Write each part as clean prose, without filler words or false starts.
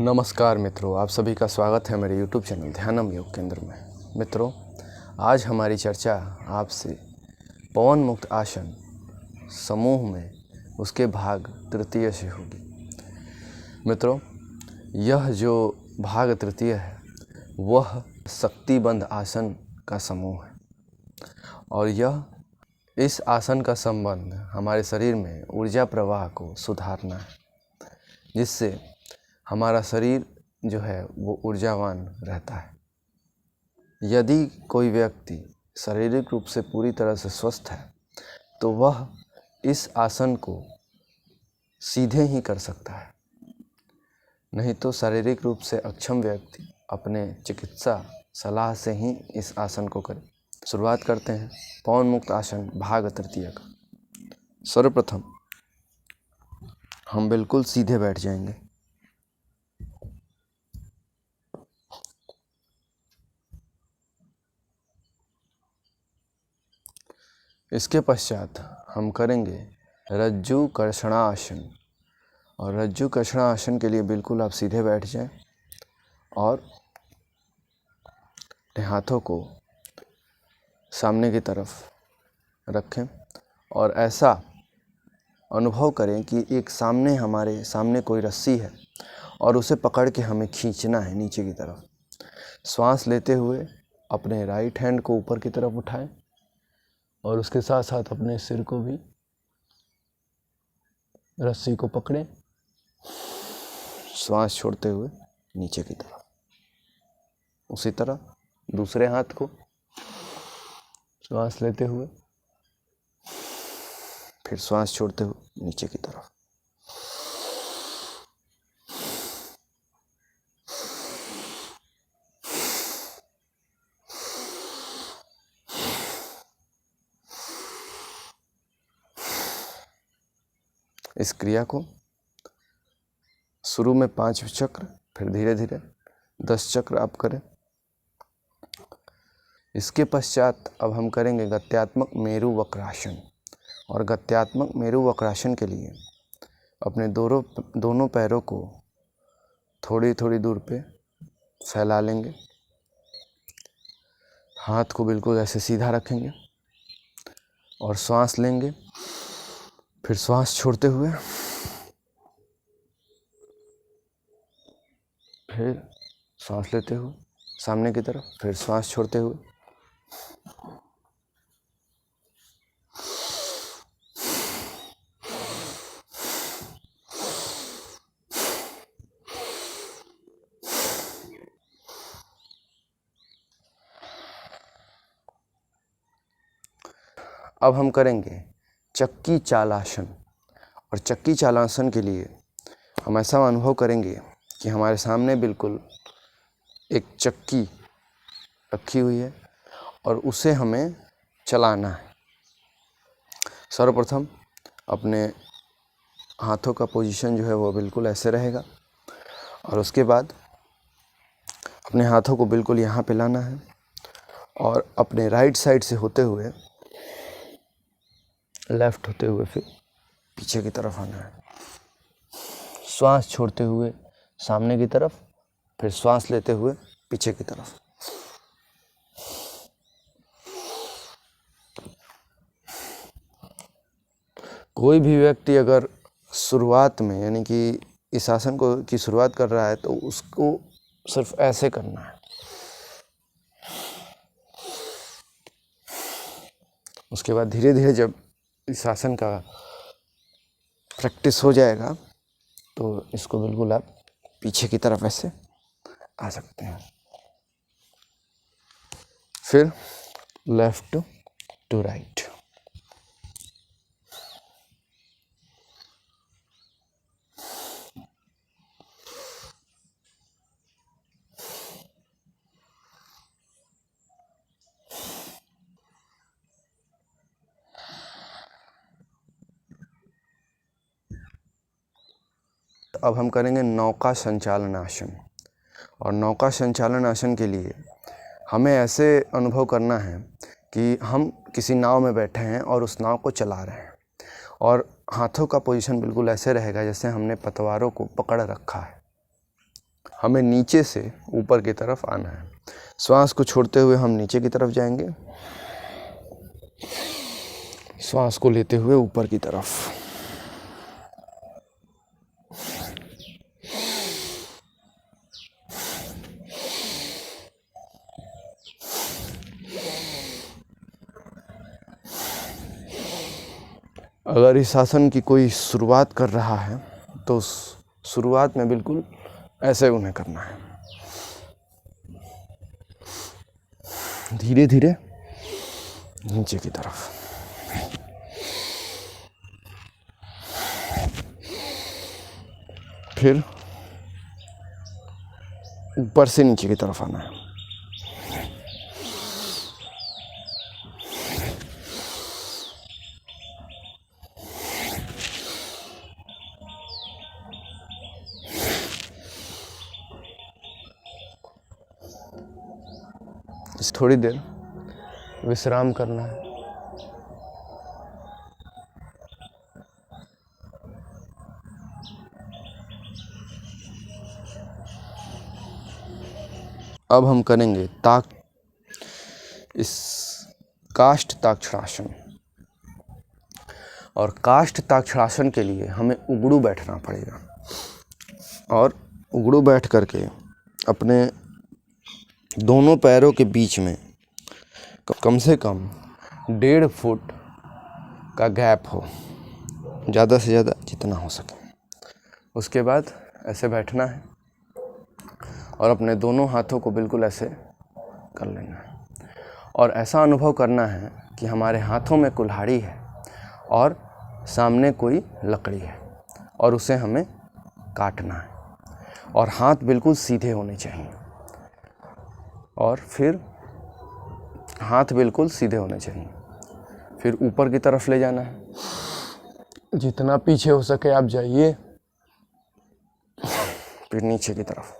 नमस्कार मित्रों, आप सभी का स्वागत है मेरे YouTube चैनल ध्यानम योग केंद्र में। मित्रों, आज हमारी चर्चा आपसे पवन मुक्त आसन समूह में उसके भाग तृतीय से होगी। मित्रों, यह जो भाग तृतीय है वह शक्तिबंध आसन का समूह है और इस आसन का संबंध हमारे शरीर में ऊर्जा प्रवाह को सुधारना है, जिससे हमारा शरीर जो है वो ऊर्जावान रहता है। यदि कोई व्यक्ति शारीरिक रूप से पूरी तरह से स्वस्थ है तो वह इस आसन को सीधे ही कर सकता है, नहीं तो शारीरिक रूप से अक्षम व्यक्ति अपने चिकित्सा सलाह से ही इस आसन को करे। शुरुआत करते हैं पवन मुक्त आसन भाग तृतीय का। सर्वप्रथम हम बिल्कुल सीधे बैठ जाएंगे। इसके पश्चात हम करेंगे रज्जु कर्षणासन। और रज्जु कर्षणासन के लिए बिल्कुल आप सीधे बैठ जाएं और अपने हाथों को सामने की तरफ रखें और ऐसा अनुभव करें कि हमारे सामने कोई रस्सी है और उसे पकड़ के हमें खींचना है नीचे की तरफ। श्वास लेते हुए अपने राइट हैंड को ऊपर की तरफ उठाएं और उसके साथ साथ अपने सिर को भी रस्सी को पकड़ें, श्वास छोड़ते हुए नीचे की तरफ। उसी तरह दूसरे हाथ को श्वास लेते हुए फिर श्वास छोड़ते हुए नीचे की तरफ। इस क्रिया को शुरू में 5 चक्र, फिर धीरे धीरे 10 चक्र आप करें। इसके पश्चात अब हम करेंगे गत्यात्मक मेरु वक्रासन। और गत्यात्मक मेरु वक्रासन के लिए अपने दोनों पैरों को थोड़ी थोड़ी दूर पे फैला लेंगे। हाथ को बिल्कुल ऐसे सीधा रखेंगे और श्वास लेंगे, फिर श्वास छोड़ते हुए फिर सांस लेते हुए सामने की तरफ, फिर श्वास छोड़ते हुए अब हम करेंगे चक्की चालासन। और चक्की चालासन के लिए हम ऐसा अनुभव करेंगे कि हमारे सामने बिल्कुल एक चक्की रखी हुई है और उसे हमें चलाना है। सर्वप्रथम अपने हाथों का पोजीशन जो है वो बिल्कुल ऐसे रहेगा और उसके बाद अपने हाथों को बिल्कुल यहाँ पे लाना है और अपने राइट साइड से होते हुए लेफ्ट होते हुए फिर पीछे की तरफ आना है। श्वास छोड़ते हुए सामने की तरफ, फिर श्वास लेते हुए पीछे की तरफ। कोई भी व्यक्ति अगर शुरुआत में यानी कि इस आसन की शुरुआत कर रहा है तो उसको सिर्फ ऐसे करना है। उसके बाद धीरे धीरे जब इस आसन का प्रैक्टिस हो जाएगा तो इसको बिल्कुल आप पीछे की तरफ ऐसे आ सकते हैं। फिर लेफ्ट टू राइट। अब हम करेंगे नौका संचालन आसन। और नौका संचालन आसन के लिए हमें ऐसे अनुभव करना है कि हम किसी नाव में बैठे हैं और उस नाव को चला रहे हैं और हाथों का पोजीशन बिल्कुल ऐसे रहेगा जैसे हमने पतवारों को पकड़ रखा है। हमें नीचे से ऊपर की तरफ आना है। श्वास को छोड़ते हुए हम नीचे की तरफ जाएंगे, श्वास को लेते हुए ऊपर की तरफ। अगर इस आसन की कोई शुरुआत कर रहा है तो शुरुआत में बिल्कुल ऐसे उन्हें करना है, धीरे धीरे नीचे की तरफ। फिर ऊपर से नीचे की तरफ आना है। इस थोड़ी देर विश्राम करना है। अब हम करेंगे इस काष्ठ ताक्षासन। और काष्ठ ताक्षासन के लिए हमें उगड़ू बैठना पड़ेगा, और उगड़ू बैठ करके अपने दोनों पैरों के बीच में कम से कम 1.5 फुट का गैप हो, ज़्यादा से ज़्यादा जितना हो सके। उसके बाद ऐसे बैठना है और अपने दोनों हाथों को बिल्कुल ऐसे कर लेना है, और ऐसा अनुभव करना है कि हमारे हाथों में कुल्हाड़ी है और सामने कोई लकड़ी है, और उसे हमें काटना है, और हाथ बिल्कुल सीधे होने चाहिए। और फिर हाथ बिल्कुल सीधे होने चाहिए। फिर ऊपर की तरफ ले जाना है, जितना पीछे हो सके आप जाइए। फिर नीचे की तरफ।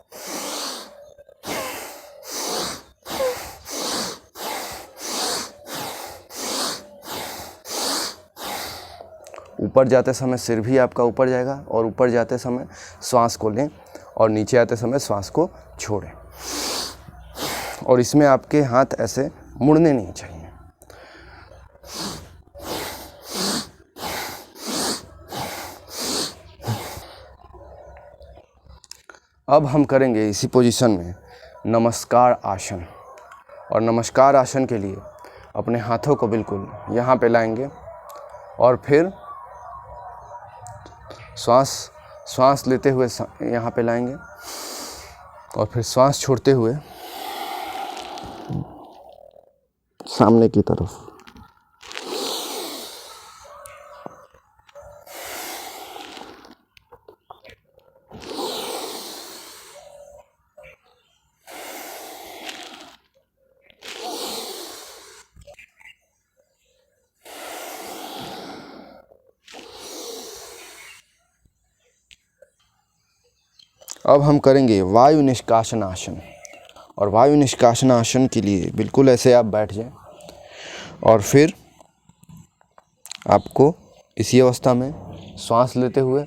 ऊपर जाते समय सिर भी आपका ऊपर जाएगा, और ऊपर जाते समय श्वास को लें और नीचे आते समय श्वास को छोड़ें। और इसमें आपके हाथ ऐसे मुड़ने नहीं चाहिए। अब हम करेंगे इसी पोजीशन में नमस्कार आसन। और नमस्कार आसन के लिए अपने हाथों को बिल्कुल यहाँ पे लाएंगे, और फिर श्वास लेते हुए यहाँ पे लाएंगे, और फिर श्वास छोड़ते हुए सामने की तरफ। अब हम करेंगे वायु निष्कासन आसन। और वायु निष्कासन आसन के लिए बिल्कुल ऐसे आप बैठ जाएं, और फिर आपको इसी अवस्था में श्वास लेते हुए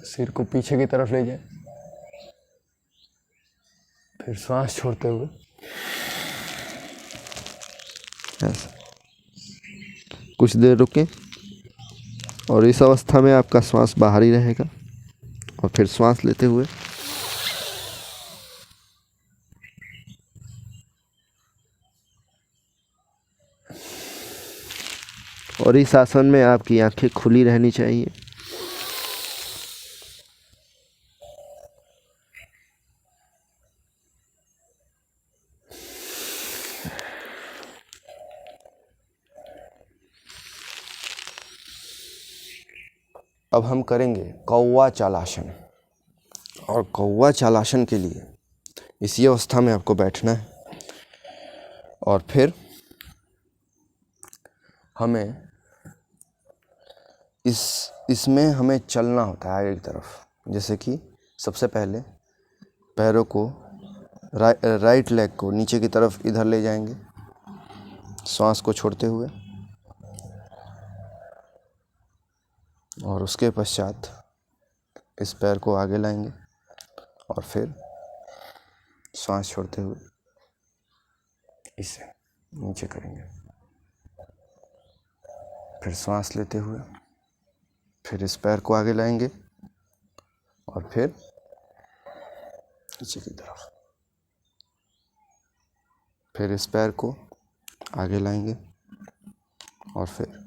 सिर को पीछे की तरफ ले जाएं, फिर श्वास छोड़ते हुए कुछ देर रुकें, और इस अवस्था में आपका श्वास बाहर ही रहेगा, और फिर श्वास लेते हुए और इस आसन में आपकी आंखें खुली रहनी चाहिए। अब हम करेंगे कौवा चालासन। और कौवा चालासन के लिए इसी अवस्था में आपको बैठना है, और फिर हमें इसमें हमें चलना होता है आगे की तरफ। जैसे कि सबसे पहले पैरों को राइट लेग को नीचे की तरफ इधर ले जाएंगे, श्वास को छोड़ते हुए, और उसके पश्चात इस पैर को आगे लाएंगे और फिर सांस छोड़ते हुए इसे नीचे करेंगे। फिर सांस लेते हुए फिर इस पैर को आगे लाएंगे और फिर नीचे की तरफ। फिर इस पैर को आगे लाएंगे और फिर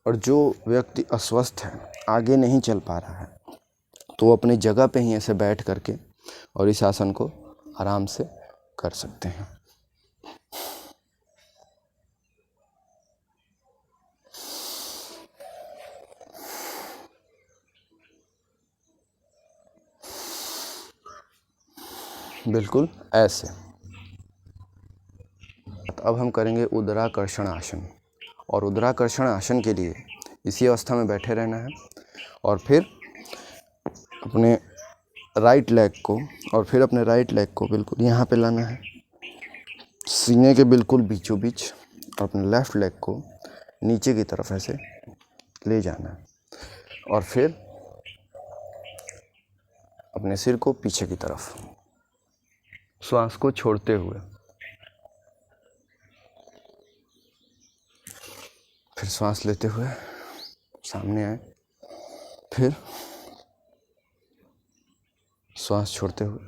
और जो व्यक्ति अस्वस्थ है, आगे नहीं चल पा रहा है, तो वो अपनी जगह पे ही ऐसे बैठ करके और इस आसन को आराम से कर सकते हैं। बिल्कुल ऐसे। अब हम करेंगे उदराकर्षण आसन। और उदराकर्षण आसन के लिए इसी अवस्था में बैठे रहना है और फिर अपने राइट लेग को बिल्कुल यहाँ पे लाना है, सीने के बिल्कुल बीचों बीच, और अपने लेफ़्ट लेग को नीचे की तरफ ऐसे ले जाना है और फिर अपने सिर को पीछे की तरफ, श्वास को छोड़ते हुए फिर सांस लेते हुए सामने आए, फिर सांस छोड़ते हुए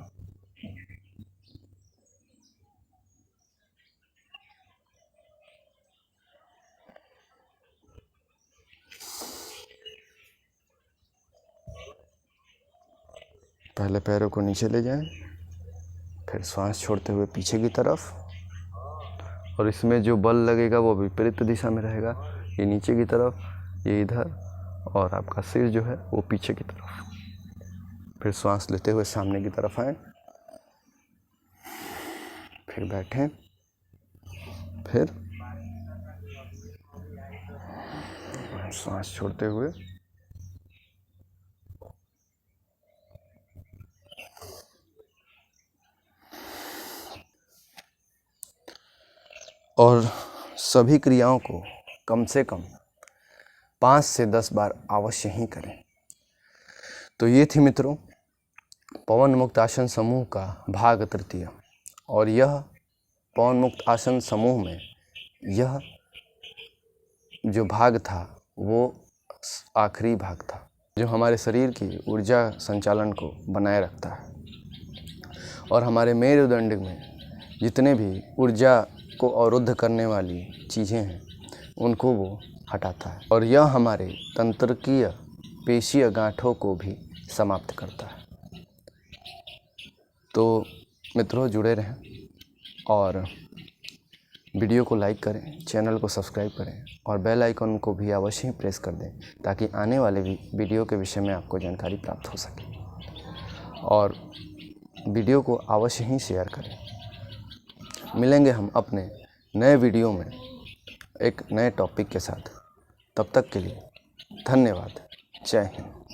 पहले पैरों को नीचे ले जाएं, फिर सांस छोड़ते हुए पीछे की तरफ, और इसमें जो बल लगेगा वो विपरीत दिशा में रहेगा, ये नीचे की तरफ, ये इधर, और आपका सिर जो है वो पीछे की तरफ। फिर सांस लेते हुए सामने की तरफ आए, फिर बैठें, फिर सांस छोड़ते हुए और सभी क्रियाओं को कम से कम 5 से 10 बार अवश्य ही करें। तो ये थी मित्रों पवन मुक्त आसन समूह का भाग 3, और यह पवन मुक्त आसन समूह में यह जो भाग था वो आखिरी भाग था, जो हमारे शरीर की ऊर्जा संचालन को बनाए रखता है और हमारे मेरुदंड में जितने भी ऊर्जा को अवरुद्ध करने वाली चीज़ें हैं उनको वो हटाता है, और यह हमारे तंत्रिकीय पेशीय गांठों को भी समाप्त करता है। तो मित्रों जुड़े रहें और वीडियो को लाइक करें, चैनल को सब्सक्राइब करें और बेल आइकन को भी अवश्य ही प्रेस कर दें ताकि आने वाले वीडियो के विषय में आपको जानकारी प्राप्त हो सके, और वीडियो को अवश्य ही शेयर करें। मिलेंगे हम अपने नए वीडियो में एक नए टॉपिक के साथ। तब तक के लिए धन्यवाद। जय हिंद।